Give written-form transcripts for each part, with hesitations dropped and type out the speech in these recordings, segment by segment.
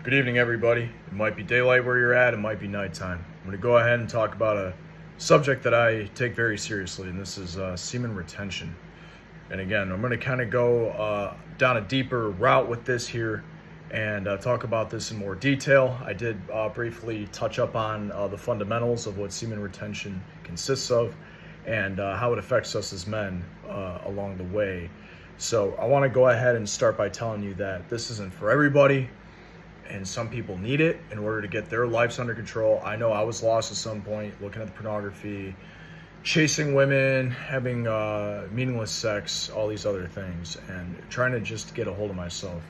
Good evening, everybody. It might be daylight where you're at, it might be nighttime. I'm going to go ahead and talk about a subject that I take very seriously, and this is semen retention. And again, I'm going to kind of go down a deeper route with this here and talk about this in more detail. I did briefly touch up on the fundamentals of what semen retention consists of and how it affects us as men along the way. So I want to go ahead and start by telling you that this isn't for everybody. And some people need it in order to get their lives under control. I know I was lost at some point, looking at the pornography, chasing women, having meaningless sex, all these other things, and trying to just get a hold of myself.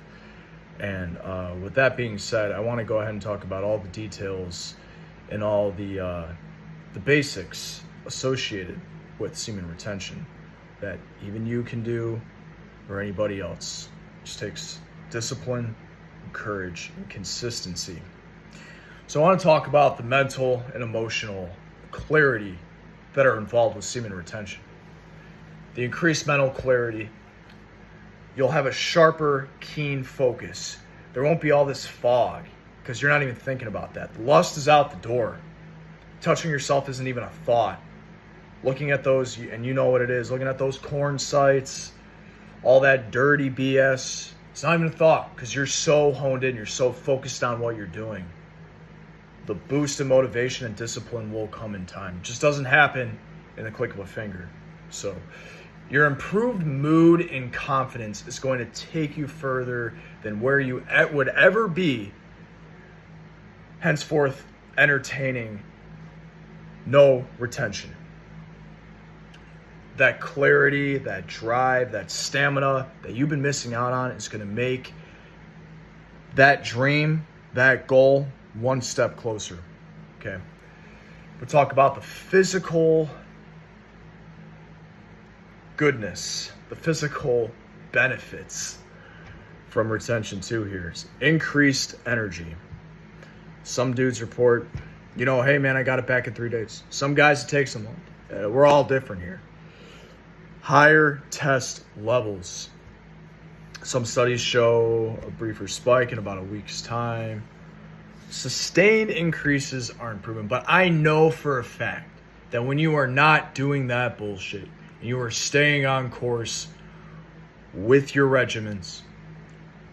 And with that being said, I want to go ahead and talk about all the details and all the basics associated with semen retention that even you can do or anybody else. It just takes discipline, courage, and consistency. So I want to talk about the mental and emotional clarity that are involved with semen retention. The increased mental clarity, you'll have a sharper, keen focus. There won't be all this fog because you're not even thinking about that. The lust is out the door. Touching yourself isn't even a thought. Looking at those, and you know what it is, looking at those porn sites, all that dirty BS, it's not even a thought because you're so honed in, you're so focused on what you're doing. The boost in motivation and discipline will come in time. It just doesn't happen in the click of a finger. So your improved mood and confidence is going to take you further than where you would ever be, henceforth entertaining no retention. That clarity, that drive, that stamina that you've been missing out on is going to make that dream, that goal, one step closer. Okay. We'll talk about the physical goodness, the physical benefits from retention too here. It's increased energy. Some dudes report, hey man, I got it back in 3 days. Some guys, it takes them long. We're all different here. Higher test levels. Some studies show a briefer spike in about a week's time. Sustained increases aren't proven, but I know for a fact that when you are not doing that bullshit, and you are staying on course with your regimens,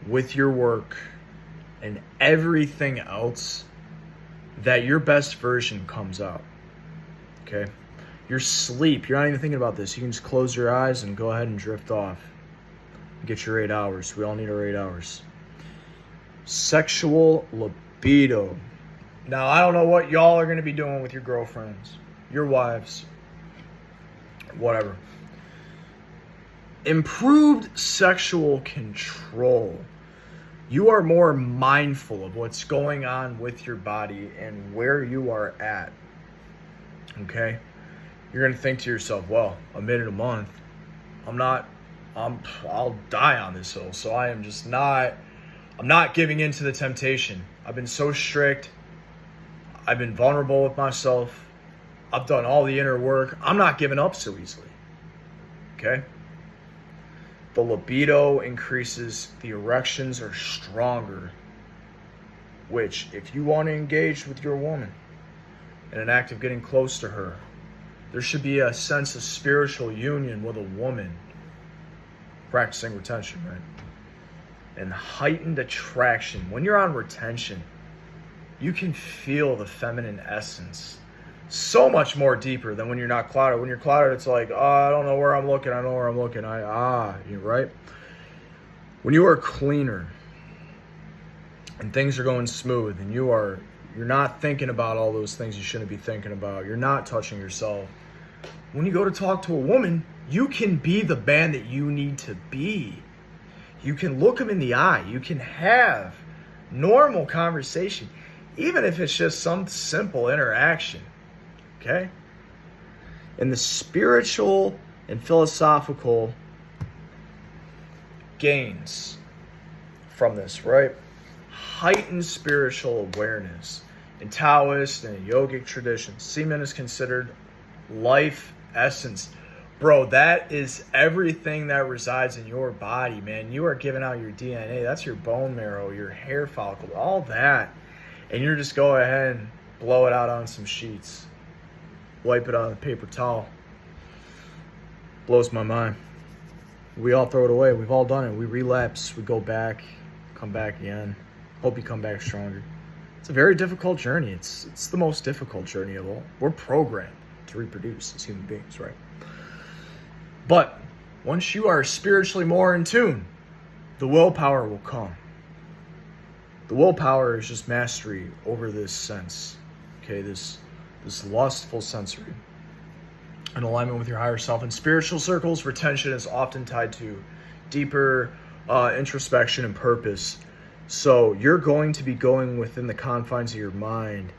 with your work, and everything else, that your best version comes out. Okay? Your sleep, you're not even thinking about this. You can just close your eyes and go ahead and drift off. Get your 8 hours. We all need our 8 hours. Sexual libido. Now, I don't know what y'all are going to be doing with your girlfriends, your wives, whatever. Improved sexual control. You are more mindful of what's going on with your body and where you are at. Okay? You're going to think to yourself, well, a minute a month, I'll die on this hill. So I'm not giving in to the temptation. I've been so strict. I've been vulnerable with myself. I've done all the inner work. I'm not giving up so easily. Okay? The libido increases. The erections are stronger. Which, if you want to engage with your woman in an act of getting close to her, there should be a sense of spiritual union with a woman practicing retention, right? And heightened attraction. When you're on retention, you can feel the feminine essence so much more deeper than when you're not clouded. When you're clouded, it's like, I don't know where I'm looking. I know where I'm looking. You're right. When you are cleaner and things are going smooth and you're not thinking about all those things you shouldn't be thinking about. You're not touching yourself. When you go to talk to a woman, you can be the man that you need to be. You can look them in the eye. You can have normal conversation, even if it's just some simple interaction. Okay? And the spiritual and philosophical gains from this, right? Heightened spiritual awareness. In Taoist and yogic traditions, semen is considered life essence, Bro, that is everything that resides in your body, man. You are giving out your DNA. That's your bone marrow, your hair follicle, all that. And you're just go ahead and blow it out on some sheets. Wipe it on a paper towel. Blows my mind. We all throw it away. We've all done it. We relapse. We go back, come back again. Hope you come back stronger. It's a very difficult journey. It's the most difficult journey of all. We're programmed to reproduce as human beings, right? But once you are spiritually more in tune, the willpower will come. The willpower is just mastery over this sense, okay? This lustful sensory. In alignment with your higher self. In spiritual circles, retention is often tied to deeper introspection and purpose. So you're going to be going within the confines of your mind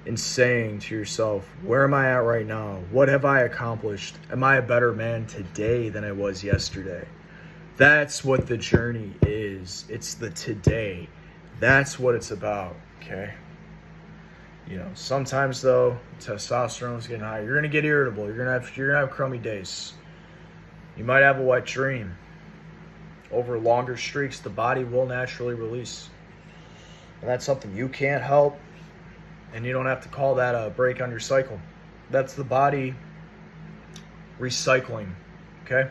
and saying to yourself, where am I at right now? What have I accomplished? Am I a better man today than I was yesterday? That's what the journey is. It's the today. That's what it's about, okay? You know, sometimes though, testosterone is getting high. You're gonna get irritable. You're gonna have crummy days. You might have a wet dream. Over longer streaks, the body will naturally release. And that's something you can't help. And you don't have to call that a break on your cycle. That's the body recycling, okay?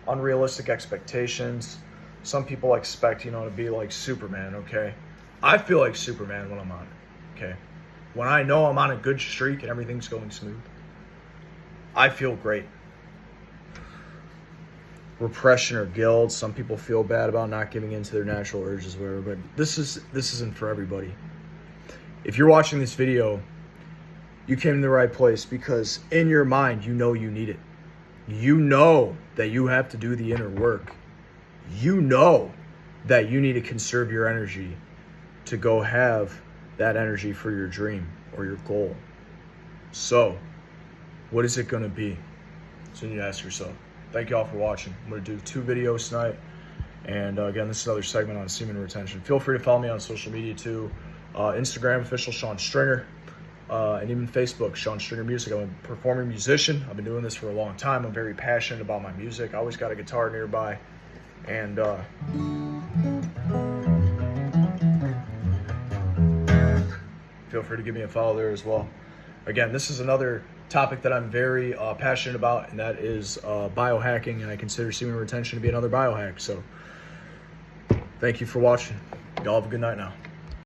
Unrealistic expectations. Some people expect, to be like Superman, okay? I feel like Superman when I'm on it, okay? When I know I'm on a good streak and everything's going smooth, I feel great. Repression or guilt. Some people feel bad about not giving in to their natural urges, whatever, but this isn't for everybody. If you're watching this video, you came to the right place because in your mind, you know you need it. You know that you have to do the inner work. You know that you need to conserve your energy to go have that energy for your dream or your goal. So, what is it going to be? So you need to ask yourself. Thank you all for watching. I'm going to do 2 videos tonight. And again, this is another segment on semen retention. Feel free to follow me on social media too. Instagram, official Sean Stringer, and even Facebook, Sean Stringer Music. I'm a performing musician. I've been doing this for a long time. I'm very passionate about my music. I always got a guitar nearby. And feel free to give me a follow there as well. Again, this is another topic that I'm very passionate about, and that is biohacking, and I consider semen retention to be another biohack. So thank you for watching. Y'all have a good night now.